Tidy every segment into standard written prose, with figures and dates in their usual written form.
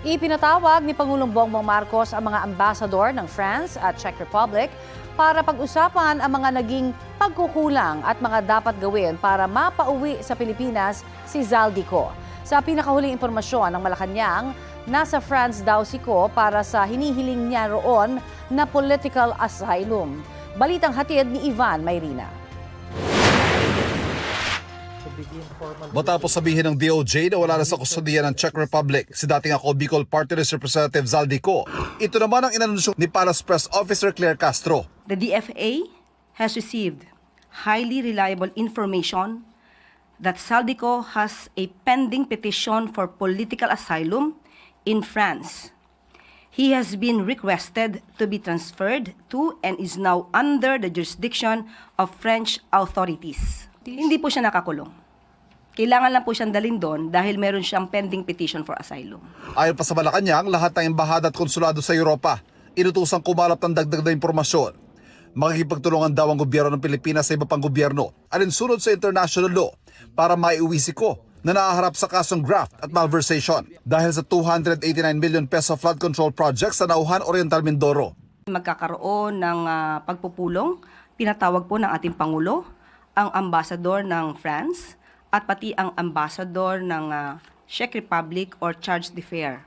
Ipinatawag ni Pangulong Bongbong Marcos ang mga ambasador ng France at Czech Republic para pag-usapan ang mga naging pagkukulang at mga dapat gawin para mapauwi sa Pilipinas si Zaldico. Sa pinakahuling impormasyon ng Malacanang, nasa France daw si Ko para sa hinihiling niya roon na political asylum. Balitang hatid ni Ivan Mayrina. Matapos sabihin ng DOJ na wala na sa kustudiya ng Czech Republic si dating ako Bicol Party List Representative Zaldico, ito naman ang inanunsyo ni Palace Press Officer Claire Castro. The DFA has received highly reliable information that Zaldico has a pending petition for political asylum in France. He has been requested to be transferred to and is now under the jurisdiction of French authorities. Hindi po siya nakakulong. Kailangan lang po siyang dalhin doon dahil meron siyang pending petition for asylum. Ayon pa sa Malacanang, lahat ng embahada at konsulado sa Europa inutosang kumalap ng dagdag na impormasyon. Makikipagtulungan daw ang gobyerno ng Pilipinas sa iba pang gobyerno alinsunod sa international law para maiuwi si Ko na naaharap sa kasong graft at malversation dahil sa 289 million peso flood control project sa Nauhan Oriental, Mindoro. Magkakaroon ng pagpupulong, pinatawag po ng ating Pangulo, ang ambassador ng France at pati ang ambassador ng Czech Republic or Charge d'Affaires.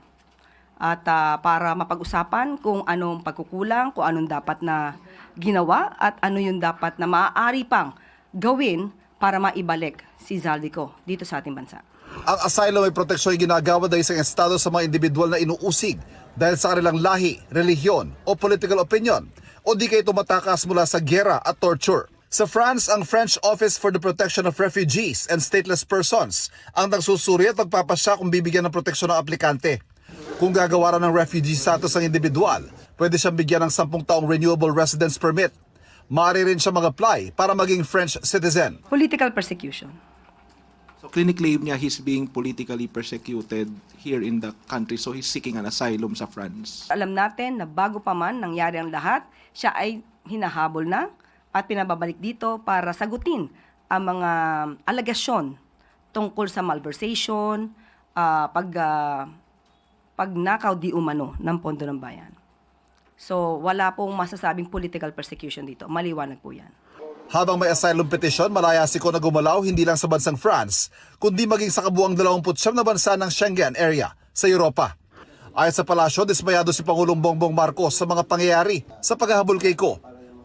At para mapag-usapan kung anong pagkukulang, kung anong dapat na ginawa at ano yung dapat na maaari pang gawin para maibalik si Zaldico dito sa ating bansa. Ang asylum ay proteksyon ay ginagawa ng isang estado sa mga individual na inuusig dahil sa kanilang lahi, relihiyon o political opinion o di kayo tumatakas mula sa giyera at torture. Sa France, ang French Office for the Protection of Refugees and Stateless Persons ang nagsusuri at magpapasya kung bibigyan ng proteksyon ng aplikante. Kung gagawa ng refugee status ang individual, pwede siyang bigyan ng 10 taong renewable residence permit. Maaari rin siya mag-apply para maging French citizen. Political persecution. So clinically niya he's being politically persecuted here in the country, so he's seeking an asylum sa France. Alam natin na bago pa man nangyari ang lahat, siya ay hinahabol na at pinababalik dito para sagutin ang mga alegasyon tungkol sa malversation, pagnakaw di umano ng pondo ng bayan. So wala pong masasabing political persecution dito. Maliwanag po yan. Habang may asylum petition, malaya si Ko na gumalaw hindi lang sa bansang France, kundi maging sa kabuang 29 na bansa ng Schengen area sa Europa. Ayon sa palasyo, dismayado si Pangulong Bongbong Marcos sa mga pangyayari sa paghahabol kay Ko,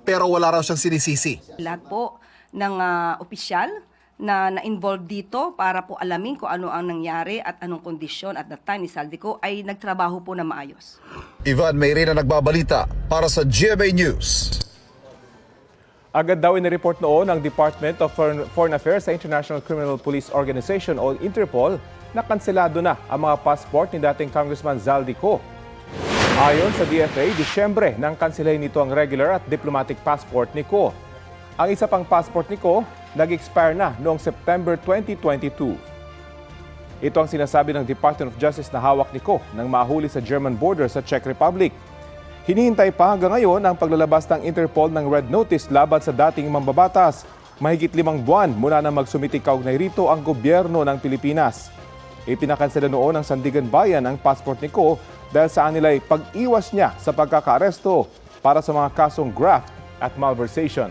pero wala raw siyang sinisisi. Lahat po ng opisyal na na-involve dito para po alamin kung ano ang nangyari at anong kondisyon at that time ni Zaldico ay nagtrabaho po na maayos. Ivan Mayrina nagbabalita para sa GMA News. Agad daw inireport noon ng Department of Foreign Affairs sa International Criminal Police Organization o Interpol na kanselado na ang mga passport ni dating Congressman Zaldico. Ayon sa DFA, Disyembre nang kansilahin nito ang regular at diplomatic passport ni Ko. Ang isa pang passport ni Ko nag-expire na noong September 2022. Ito ang sinasabi ng Department of Justice na hawak ni Ko nang mahuli sa German border sa Czech Republic. Hinihintay pa hanggang ngayon ang paglalabas ng Interpol ng Red Notice laban sa dating mambabatas. Mahigit 5 buwan mula na magsumiti kaugnay rito ang gobyerno ng Pilipinas. Ipinakansela noon ng Sandigan Bayan ang passport ni Ko dahil sa anilay pag-iwas niya sa pagkakaaresto para sa mga kasong graft at malversation.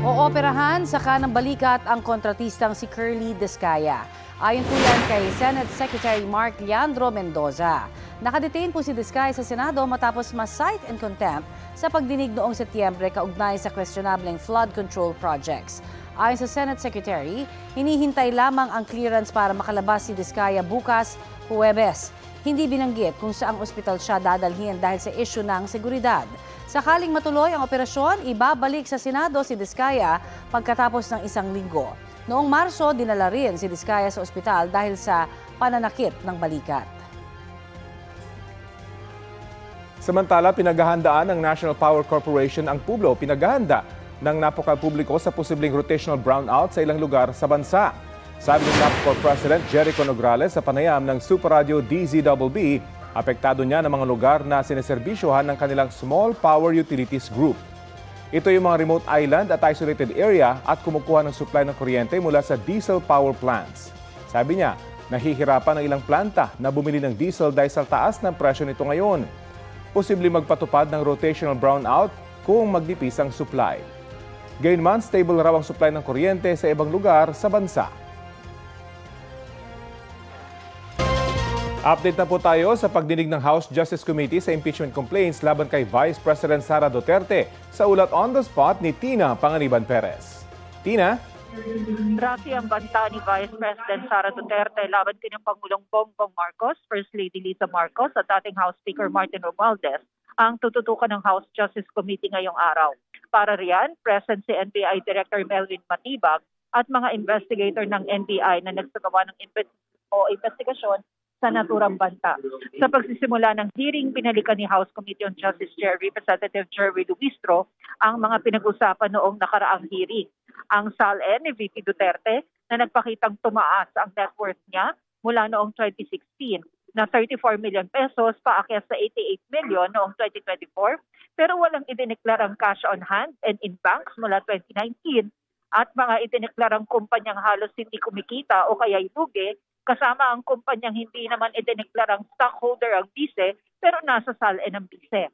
Ooperahan sa kanang balikat ang kontratistang si Curly Descaya. Ayon po yan kay Senate Secretary Mark Leandro Mendoza. Nakadetain po si Descaya sa Senado matapos ma-cite in contempt sa pagdinig noong Setyembre kaugnay sa questionableng flood control projects. Ayon sa Senate Secretary, hinihintay lamang ang clearance para makalabas si Descaya bukas, Huwebes. Hindi binanggit kung saang ospital siya dadalhin dahil sa issue ng seguridad. Sakaling matuloy ang operasyon, ibabalik sa Senado si Descaya pagkatapos ng 1 linggo. Noong Marso, dinala rin si Descaya sa ospital dahil sa pananakit ng balikat. Samantala, pinaghahandaan ng National Power Corporation ang Pueblo pinaghahanda ng napakapubliko sa posibleng rotational brownout sa ilang lugar sa bansa. Sabi ng NAPCOR President Jericho Nograles sa panayam ng Super Radio DZBB, apektado niya ng mga lugar na sineserbisyohan ng kanilang Small Power Utilities Group. Ito yung mga remote island at isolated area at kumukuha ng supply ng kuryente mula sa diesel power plants. Sabi niya, nahihirapan ang ilang planta na bumili ng diesel dahil sa taas ng presyo nito ngayon. Posible magpatupad ng rotational brownout kung magdipis ang supply. Gayunman, stable raw ang supply ng kuryente sa ibang lugar sa bansa. Update na po tayo sa pagdinig ng House Justice Committee sa impeachment complaints laban kay Vice President Sara Duterte sa ulat on the spot ni Tina Panganiban Perez. Tina? Rafi, ang banta ni Vice President Sara Duterte laban kina Pangulong Bongbong Marcos, First Lady Lisa Marcos at dating House Speaker Martin Romualdez ang tututukan ng House Justice Committee ngayong araw. Para riyan, present si NBI Director Melvin Matibag at mga investigator ng NBI na nagsagawa ng investigasyon sa naturang banta. Sa pagsisimula ng hearing, pinalikan ni House Committee on Justice Chair Representative Jerry Luistro ang mga pinag-usapan noong nakaraang hearing. Ang SALN ni VP Duterte na nagpakitang tumaas ang net worth niya mula noong 2016 na 34 million pesos paakyat sa 88 million noong 2024 pero walang idineklarang cash on hand and in banks mula 2019 at mga idineklarang kumpanyang halos hindi kumikita o kaya lugi kasama ang kumpanyang hindi naman idineklarang stockholder ang bise pero nasa SALN ang bise.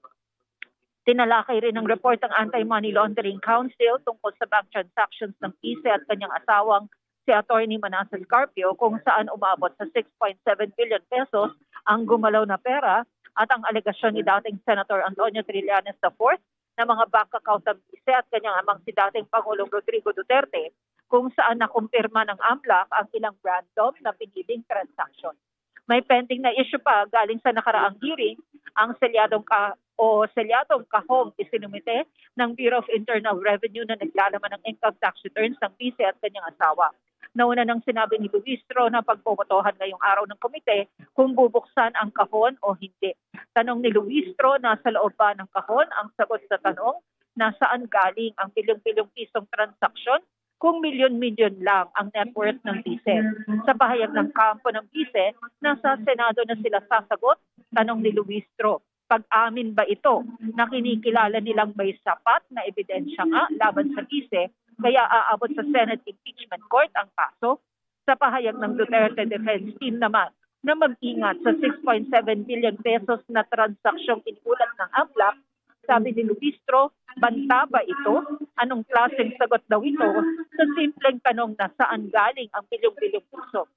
Tinalakay rin ng report ng Anti-Money Laundering Council tungkol sa bank transactions ng bise at kanyang asawang si Atty. Manasseh Carpio kung saan umabot sa 6.7 billion pesos ang gumalaw na pera at ang alegasyon ni dating Senator Antonio Trillanes IV na mga bank account ng bise at kanyang amang si dating Pangulong Rodrigo Duterte kung saan nakumpirma ng AMLAC ang ilang random na piniling transaction. May pending na issue pa galing sa nakaraang hearing ang selyadong kahong isinumite ng Bureau of Internal Revenue na naglalaman ng income tax returns ng bise at kanyang asawa. Nauna nang sinabi ni Luistro na pagbobotohan ngayong araw ng komite kung bubuksan ang kahon o hindi. Tanong ni Luistro, nasa loob ba ng kahon? Ang sagot sa tanong, nasaan galing ang bilyong-bilyong pisong transaksyon? Kung milyon-milyon lang ang net worth ng bise. Sa pahayag ng kampo ng bise, nasa Senado na sila sasagot, tanong ni Luistro. Pag-amin ba ito na kinikilala nilang may sapat na ebidensya nga laban sa bise, kaya aabot sa Senate Impeachment Court ang kaso? Sa pahayag ng Duterte Defense Team naman na mag-ingat sa 6.7 billion pesos na transaksyong inulat ng AMLAC, sabi ni Luistro, banta ba ito? Anong klaseng sagot daw ito sa simpleng tanong na saan galing ang bilyong-bilyong puso?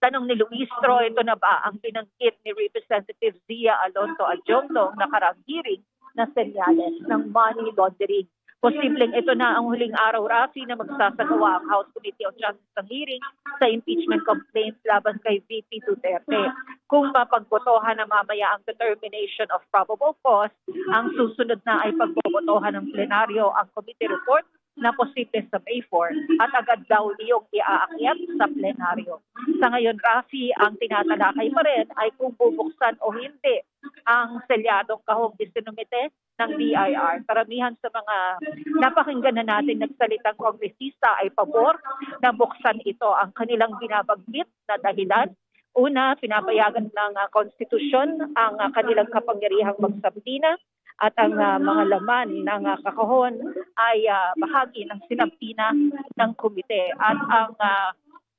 Tanong ni Luistro, ito na ba ang binanggit ni Representative Zia Alonso Adjong noong nakarang hearing na senyales ng money laundering? Posibleng ito na ang huling araw, Rafi, na magsasagawa ang House Committee on Justice ng hearing sa impeachment complaints laban kay VP Duterte. Kung mapagbotohan na mamaya ang determination of probable cause, ang susunod na ay pagbobotohan ng plenaryo ang committee report na posible sa May 4 at agad daw iyong iaakyat sa plenaryo. Sa ngayon, Rafi, ang tinatalakay pa rin ay kung bubuksan o hindi ang selyadong kahong isinumite ng BIR. Karamihan sa mga napakinggan na natin nagsalitang kongresista ay pabor na buksan ito ang kanilang binabanggit na dahilan. Una, pinapayagan ng konstitusyon ang kanilang kapangyarihang magsabtina at ang mga laman ng kakahon ay bahagi ng sinampina ng komite. At ang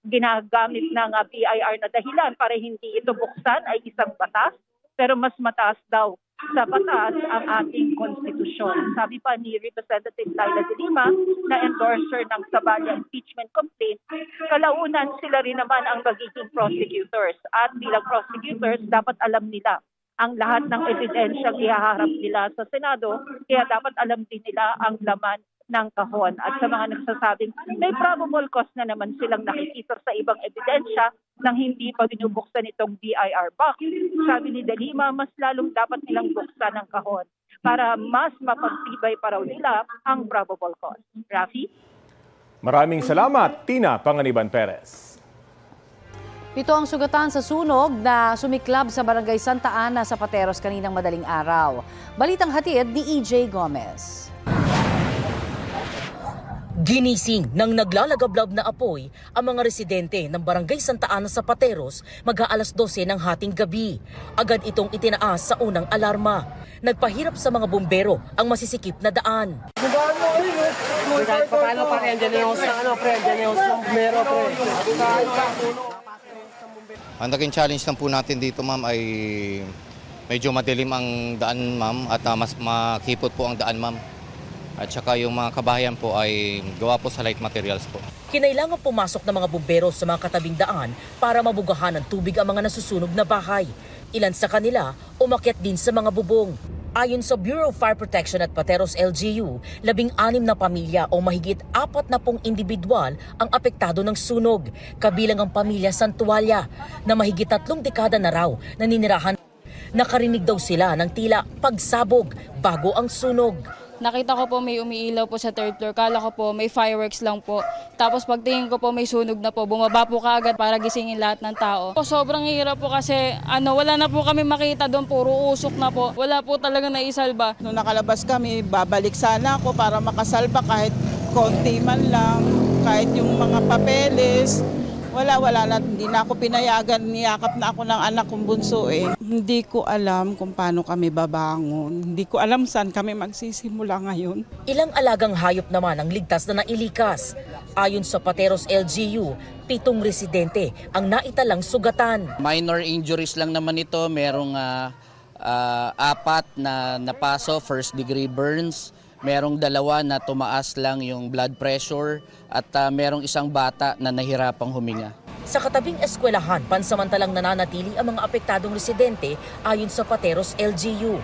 ginagamit ng BIR na dahilan para hindi ito buksan ay isang batas, pero mas mataas daw sa batas ang ating konstitusyon. Sabi pa ni Representative Laila de Lima na endorser ng Sabaya impeachment complaint, kalaunan sila rin naman ang magiging prosecutors. At bilang prosecutors, dapat alam nila ang lahat ng ebidensyang ihaharap nila sa Senado, kaya dapat alam din nila ang laman ng kahon. At sa mga nagsasabing may probable cause na naman silang nakikita sa ibang ebidensya nang hindi pa binubuksan itong BIR box, sabi ni De Lima, mas lalong dapat nilang buksan ang kahon para mas mapagtibay pa raw nila ang probable cause. Rafi? Maraming salamat, Tina Panganiban Perez. 7 ang sugatan sa sunog na sumiklab sa Barangay Santa Ana sa Pateros kaninang madaling araw. Balitang hatid ni EJ Gomez. Ginising ng naglalagablab na apoy ang mga residente ng Barangay Santa Ana sa Pateros mag-aalas 12 ng hating gabi. Agad itong itinaas sa unang alarma. Nagpahirap sa mga bumbero ang masisikip na daan. Ang naging challenge lang po natin dito, ma'am, ay medyo madilim ang daan, ma'am, at mas makipot po ang daan, ma'am. At saka yung mga kabahayan po ay gawa po sa light materials po. Kinailangan pumasok ng mga bumbero sa mga katabing daan para mabugahan ng tubig ang mga nasusunog na bahay. Ilan sa kanila umakyat din sa mga bubong. Ayon sa Bureau of Fire Protection at Pateros LGU, 16 na pamilya o mahigit 40 individual ang apektado ng sunog, kabilang ang pamilya Santualia na mahigit 3 dekada na raw naninirahan. Nakarinig daw sila ng tila pagsabog bago ang sunog. Nakita ko po may umiilaw po sa third floor. Kala ko po may fireworks lang po. Tapos pagtingin ko po may sunog na po. Bumaba po kaagad para gisingin lahat ng tao. Sobrang hirap po kasi wala na po kami makita doon. Puro usok na po. Wala po talaga naisalba. Nung nakalabas kami, babalik sana ako para makasalba kahit konti man lang. Kahit yung mga papeles. Wala na. Hindi na ako pinayagan. Niyakap na ako ng anak kong bunso eh. Hindi ko alam kung paano kami babangon. Hindi ko alam saan kami magsisimula ngayon. Ilang alagang hayop naman ang ligtas na nailikas. Ayon sa Pateros LGU, 7 residente ang naitalang sugatan. Minor injuries lang naman ito. Merong 4 na napaso, first degree burns. Merong 2 na tumaas lang yung blood pressure at merong 1 bata na nahirapang huminga. Sa katabing eskwelahan, pansamantalang nananatili ang mga apektadong residente ayon sa Pateros LGU.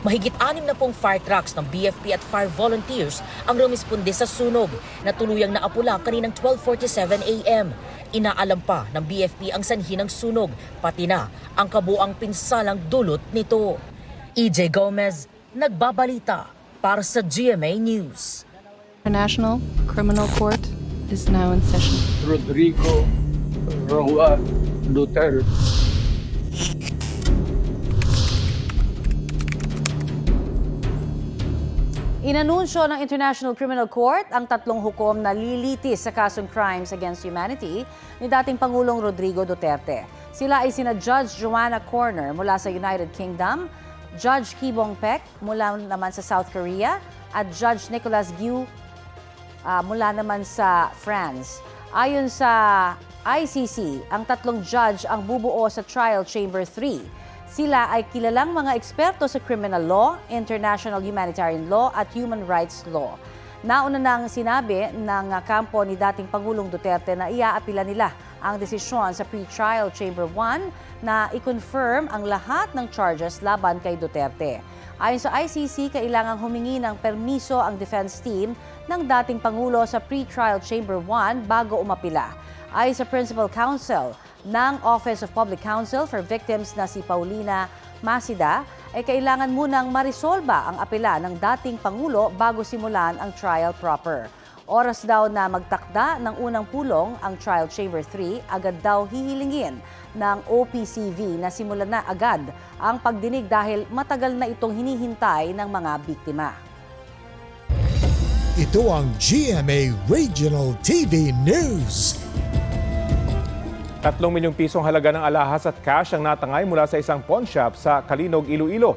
Mahigit 60 fire trucks ng BFP at fire volunteers ang rumisponde sa sunog na tuluyang naapula kaninang 12:47 a.m. Inaalam pa ng BFP ang sanhi ng sunog, pati na ang kabuang pinsalang dulot nito. EJ Gomez, nagbabalita para sa GMA News. The National Criminal Court is now in session. Rodrigo Roa Duterte. Inanunsyo ng International Criminal Court ang 3 hukom na lilitis sa kasong crimes against humanity ni dating Pangulong Rodrigo Duterte. Sila ay sina Judge Joanna Corner mula sa United Kingdom, Judge Kibong Pek mula naman sa South Korea at Judge Nicholas Gu mula naman sa France. Ayon sa ICC, ang 3 judge ang bubuo sa Trial Chamber 3. Sila ay kilalang mga eksperto sa criminal law, international humanitarian law at human rights law. Nauna nang sinabi ng kampo ni dating Pangulong Duterte na iaapila nila ang desisyon sa pre-trial Chamber 1 na i-confirm ang lahat ng charges laban kay Duterte. Ayon sa ICC, kailangang humingi ng permiso ang defense team ng dating Pangulo sa pre-trial Chamber 1 bago umapila. Ayon sa Principal Counsel ng Office of Public Counsel for Victims na si Paulina Masida, ay kailangan munang marisolba ang apela ng dating Pangulo bago simulan ang trial proper. Oras daw na magtakda ng unang pulong ang Trial Chamber 3, agad daw hihilingin ng OPCV na simulan na agad ang pagdinig dahil matagal na itong hinihintay ng mga biktima. Ito ang GMA Regional TV News. 3 milyong pisong halaga ng alahas at cash ang natangay mula sa isang pawn shop sa Kalinog, Iloilo.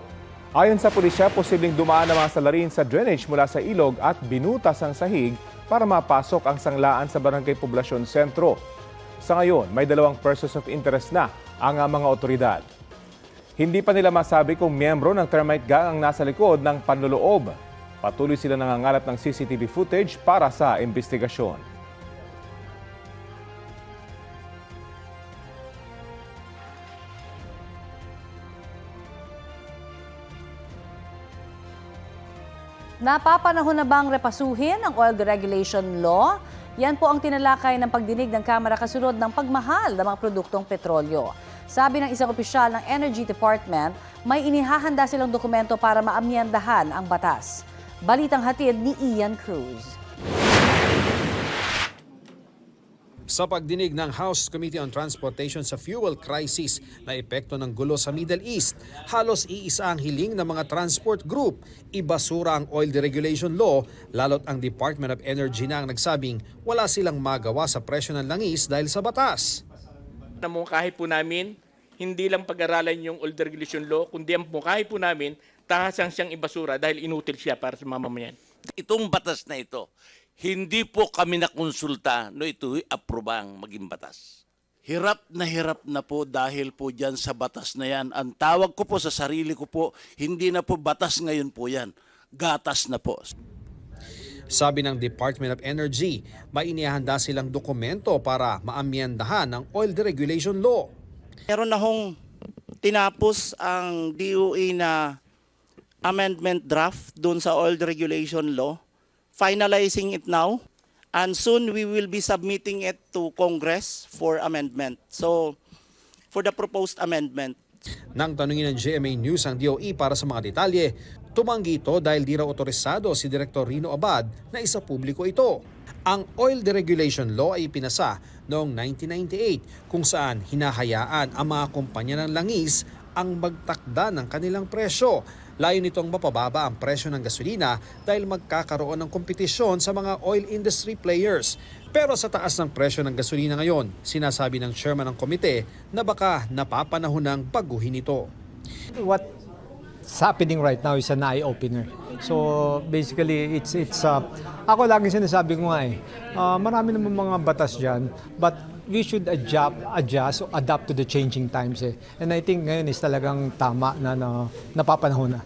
Ayon sa pulisya, posibleng dumaan ang mga salarin sa drainage mula sa ilog at binutas ang sahig para mapasok ang sanglaan sa Barangay Poblasyon Sentro. Sa ngayon, may 2 persons of interest na ang mga otoridad. Hindi pa nila masabi kung miyembro ng termite gang ang nasa likod ng panloloob. Patuloy sila nangangalap ng CCTV footage para sa investigasyon. Napapanahon na bang repasuhin ang oil deregulation law? Yan po ang tinalakay ng pagdinig ng Kamara kasunod ng pagmahal ng mga produktong petrolyo. Sabi ng isang opisyal ng Energy Department, may inihahanda silang dokumento para maamyendahan ang batas. Balitang hatid ni Ian Cruz. Sa pagdinig ng House Committee on Transportation sa fuel crisis na epekto ng gulo sa Middle East, halos iisa ang hiling ng mga transport group. Ibasura ang oil deregulation law, lalo't ang Department of Energy na ang nagsabing wala silang magawa sa presyo ng langis dahil sa batas. Namungkahi po namin, hindi lang pag-aralan yung oil deregulation law, kundi ang mungkahi po namin, tahasang siyang ibasura dahil inutil siya para sa mamamayan. Itong batas na ito, hindi po kami nakonsulta no ito aprobang maging batas. Hirap na po dahil po dyan sa batas na yan. Ang tawag ko po sa sarili ko po, hindi na po batas ngayon po yan. Gatas na po. Sabi ng Department of Energy, may inihanda silang dokumento para maamyendahan ang oil deregulation law. Meron na hong tinapos ang DOE na amendment draft doon sa oil deregulation law. Finalizing it now, and soon we will be submitting it to Congress for amendment. So, for the proposed amendment. Nang tanungin ng GMA News ang DOE para sa mga detalye, tumanggi ito dahil di raw otorisado si Director Rino Abad na isa publiko ito. Ang Oil Deregulation Law ay pinasa noong 1998 kung saan hinahayaan ang mga kumpanya ng langis ang magtakda ng kanilang presyo. Layo nitong mapababa ang presyo ng gasolina dahil magkakaroon ng kompetisyon sa mga oil industry players. Pero sa taas ng presyo ng gasolina ngayon, sinasabi ng chairman ng komite na baka napapanahon ng baguhin ito. What's happening right now is an eye-opener. So basically, ako lagi sinasabi ko nga marami naman mga batas dyan, but we should adjust, adapt to the changing times. And I think ngayon is talagang tama na napapanahon na.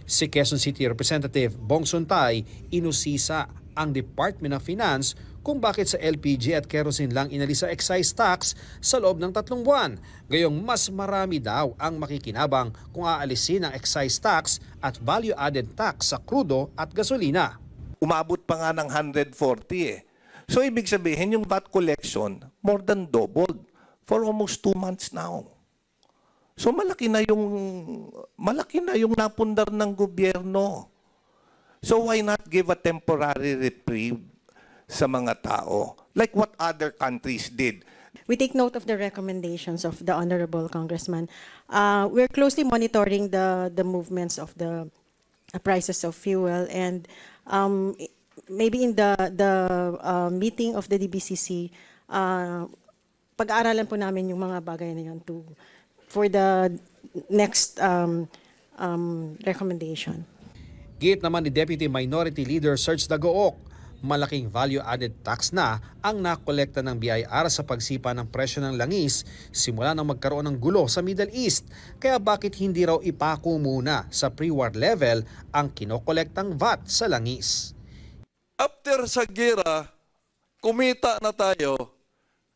Si Quezon City Representative Bong Suntay inusisa ang Department of Finance kung bakit sa LPG at kerosene lang inalis sa excise tax sa loob ng 3 buwan. Gayong mas marami daw ang makikinabang kung aalisin ang excise tax at value-added tax sa krudo at gasolina. Umabot pa nga ng 140 So ibig sabihin yung VAT collection more than doubled for almost 2 months now. So malaki na yung napundar ng gobyerno. So why not give a temporary reprieve sa mga tao like what other countries did? We take note of the recommendations of the Honorable Congressman. We're closely monitoring the movements of the prices of fuel, and maybe in the meeting of the DBCC, pag-aaralan po namin yung mga bagay na yun for the next recommendation. Giit naman ni Deputy Minority Leader Serge Dagook, malaking value-added tax na ang nakolekta ng BIR sa pagsipa ng presyo ng langis simula nang magkaroon ng gulo sa Middle East. Kaya bakit hindi raw ipako muna sa pre-war level ang kinokolektang VAT sa langis? After sa gera, kumita na tayo.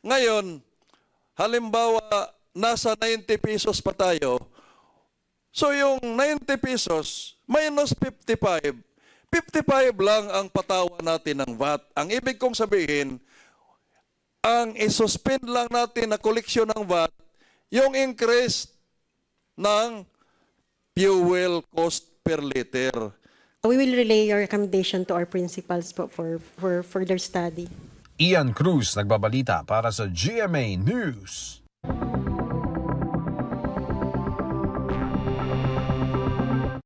Ngayon, halimbawa, nasa 90 pesos pa tayo. So yung 90 pesos minus 55, 55 lang ang patawa natin ng VAT. Ang ibig kong sabihin, ang isuspend lang natin na koleksyon ng VAT, yung increase ng fuel cost per liter. We will relay your recommendation to our principals for further study. Ian Cruz nagbabalita para sa GMA News.